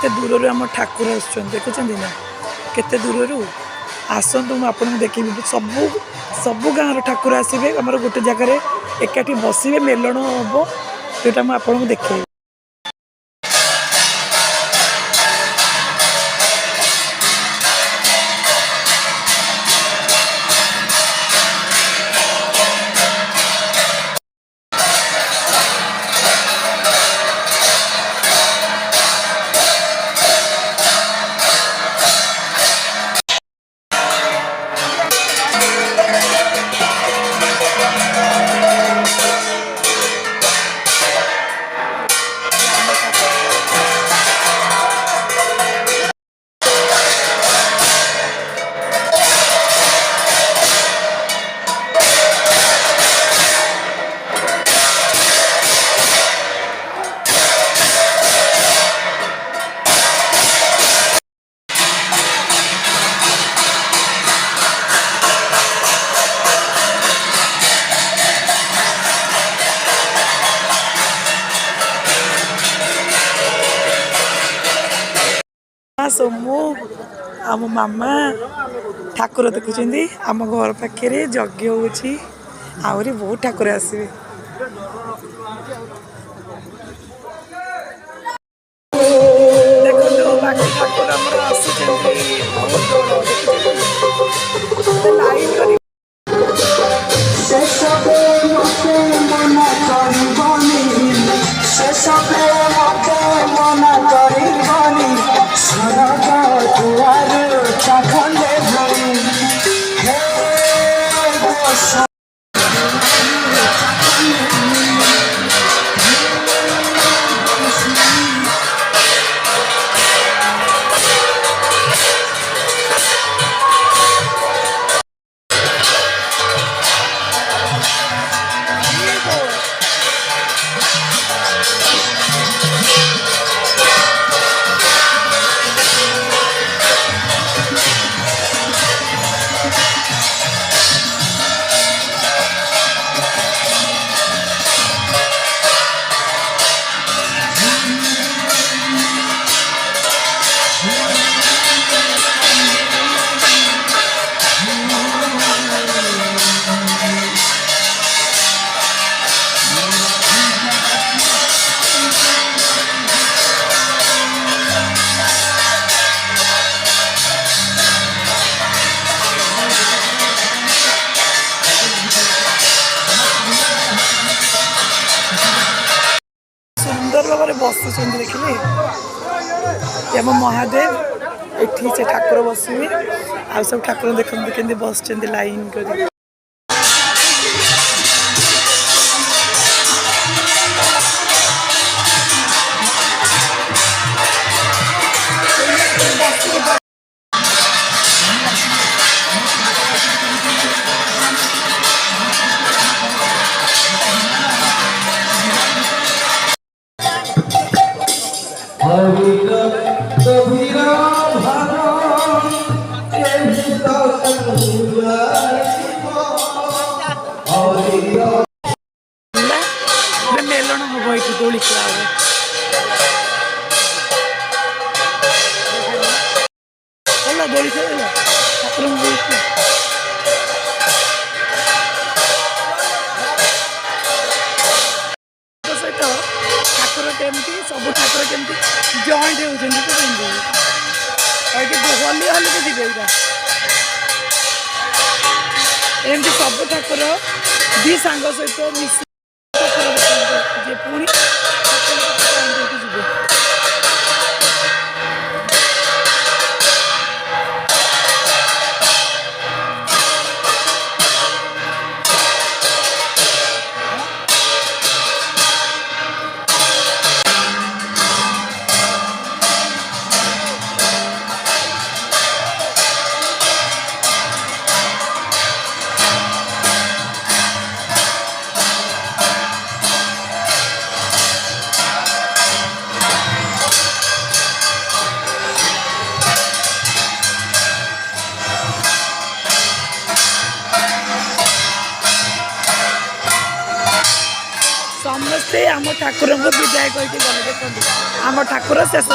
केते दूर आम ठाकुर देखुं ना केते दूर आसतु मुझे देखी सबू सबू गाँव ठाकुर आसवे आम गोटे जगार एकाठी बसवे मेलन हम जोटा मुझे देखे सोमू आम मामा ठाकुर देखुं आम घर पाखे यज्ञ होरी बहुत ठाकुर आसवे देखो बाकी ठाकुर लाइन सुंदर भाव बसुं देखिए आम महादेव एठी से ठाकुर बसवे आ सब ठाकुर देखते केंद्र बस लाइन कर मेलन हम ये दोली खेला दोली खेल ठाकुर सहित ठाकुर केमती सब ठाकुर केमती जॉइंट होली हल के जी एमती सब ठाकुर दी सांग सहित मिस पुणी समस्ते आम ठाकुर विदाय करके गले देखते आम ठाकुर शेष।